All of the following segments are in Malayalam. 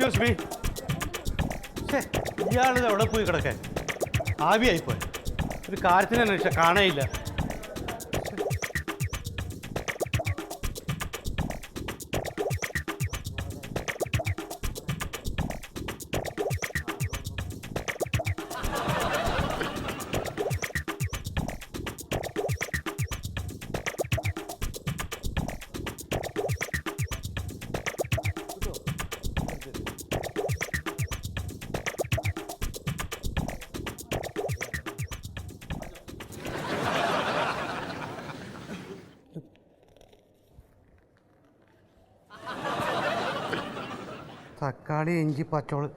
Excuse me. ഇയാളിത് എവിടെ പോയി കിടക്കാൻ? ആവിയായിപ്പോയി. ഒരു കാര്യത്തിന് അന്വേഷിച്ച കാണേയില്ല. തക്കാളി, ഇഞ്ചി, പച്ചോള്.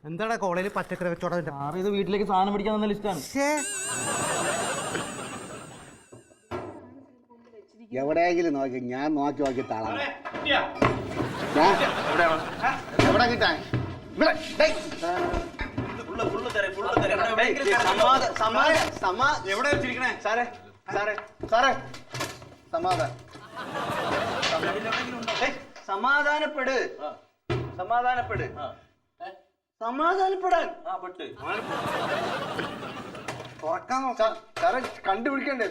എന്താണ് കോളേജിൽ പച്ചക്കറി കച്ചവടം? ഇത് വീട്ടിലേക്ക് സാധനം പിടിക്കാൻ തന്ന ലിസ്റ്റാണ്. എവിടെയെങ്കിലും നോക്കി ഞാൻ നോക്കി താളാം. എവിടെ കിട്ടാൻ എവിടെ വെച്ചിരിക്കണേ? സാറേ സാറേ സാറേ സമാധാനപ്പെട്, സമാധാനപ്പെട്, സമാധാനപ്പെടാൻ. തുറക്കാൻ നോക്കാം സാറേ. കണ്ടുപിടിക്കണ്ടേ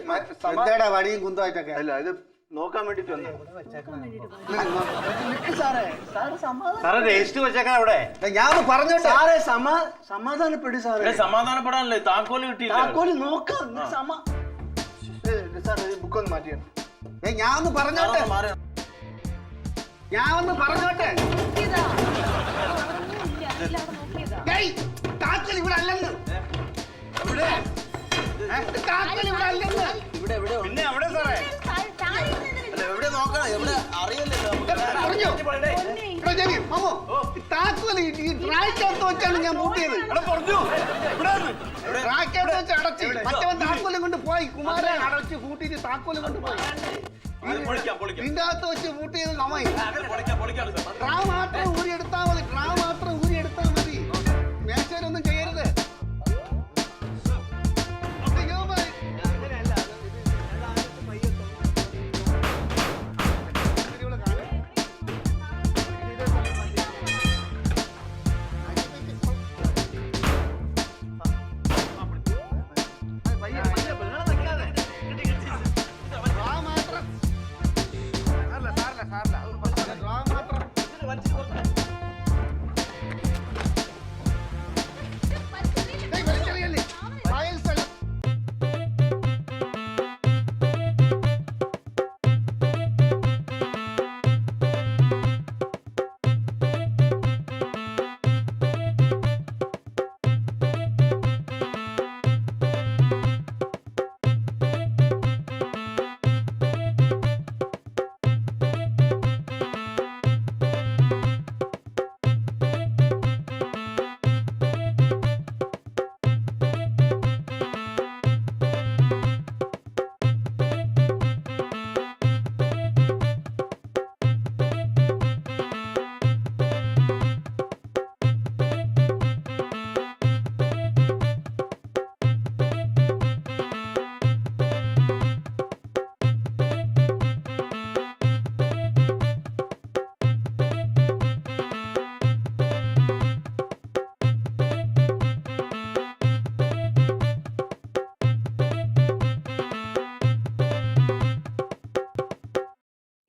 വടിയും കുന്തമായിട്ടൊക്കെ? അല്ല ഇത് നോക്കാൻ വേണ്ടിട്ട് സാറേ രജിസ്റ്റർ വെച്ചേക്കാൻ അവിടെ. ഞാൻ പറഞ്ഞോട്ടെ സാറേ. സമാധാനപ്പെട് സാറേ. സമാധാനപ്പെടാനല്ലേ താക്കോല് കിട്ടിയില്ല. താക്കോല് നോക്കാം. സാർ ബുക്കൊന്ന് മാറ്റിയാണ്. ഞാൻ ഒന്ന് പറഞ്ഞോട്ടെ. താക്കോൽ ഇവിടെ അല്ലെന്ന്. പിന്നെ എവിടെ സാറേ? എവിടെ നോക്കണം? എവിടെ അറിയില്ലല്ലോ. താക്കോല് ഈ ട്രാക്കകത്ത് വെച്ചാണ് ഞാൻ പൂട്ടിയത്. ട്രാക്കകത്ത് വെച്ച് അടച്ച് മറ്റവൻ താക്കോലും കൊണ്ട് പോയി. കുമാരൻ അടച്ച് പൂട്ടിയിട്ട് താക്കോലും കൊണ്ട് പോയി. ഇതിന്റെ അകത്ത് വെച്ച് പൂട്ടിയത് നമായി. ട്രാ മാത്രം ഊരിയെടുത്താൽ മതി. ട്രാ മാത്രം ഊരിയെടുത്താൽ മതി. മേശയിലൊന്നും ചെയ്യരുത്.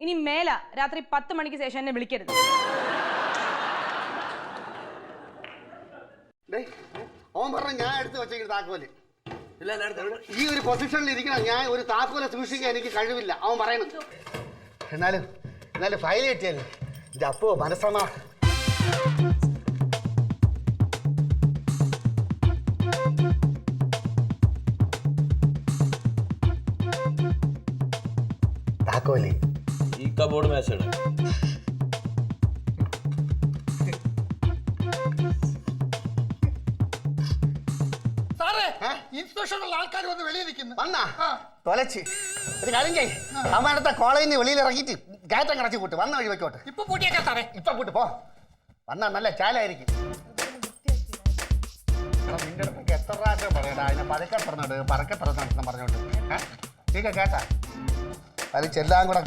ഇനി മേല രാത്രി 10 മണിക്ക് ശേഷം എന്നെ വിളിക്കരുത്. ഓൻ പറഞ്ഞ ഞാൻ എടുത്ത് വെച്ചേക്കുന്ന താക്കോല് ഈ ഒരു പൊസിഷനിൽ ഇരിക്കണം. ഞാൻ ഒരു താക്കോലെ സൂക്ഷിക്കാൻ എനിക്ക് കഴിവില്ല. അവൻ പറയണം. എന്നാലും ഫയൽ കിട്ടിയല്ലേ ഇത് അപ്പോ മനസ്സമാ. താക്കോല് ഈ കബോർഡ് മേശയുടെ ഇൻസ്പെക്ഷനുള്ള ആൾക്കാർ വന്ന് വെളിയിൽ നിൽക്കുന്നു. വന്നാ തൊലച്ച് ഒരു കാര്യം ചെയ്യ്. അമ്മടുത്ത കോളേജിൽ നിന്ന് വെളിയിൽ ഇറങ്ങിയിട്ട് ഗാറ്റം കടച്ചു കൂട്ട്. വന്ന വഴി വെക്കോട്ടെ. ഇപ്പൊ പൂട്ടിയേക്കാ സാറേ. ഇപ്പൊ പൂട്ട് പോ. വന്നാ നല്ല ചാലായിരിക്കും. നിന്റെ അടുത്തൊക്കെ എത്ര പ്രാവശ്യം പറയടാ അതിനെ പതുക്കെ പറഞ്ഞോട്ട് പറഞ്ഞോട്ട് കേട്ടാ. അത് ചെല്ലാം കൂടെ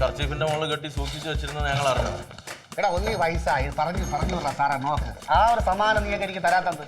കർച്ചീഫിന്റെ മുകളിൽ കെട്ടി സൂക്ഷിച്ച് വെച്ചിരുന്ന ഞങ്ങൾ അറിഞ്ഞു. എടാ ഒന്നീ വയസ്സായി പറഞ്ഞു പറഞ്ഞുള്ള സാറേ നോക്ക് ആ ഒരു സമ്മാനം നീ എനിക്ക് തരാത്തത്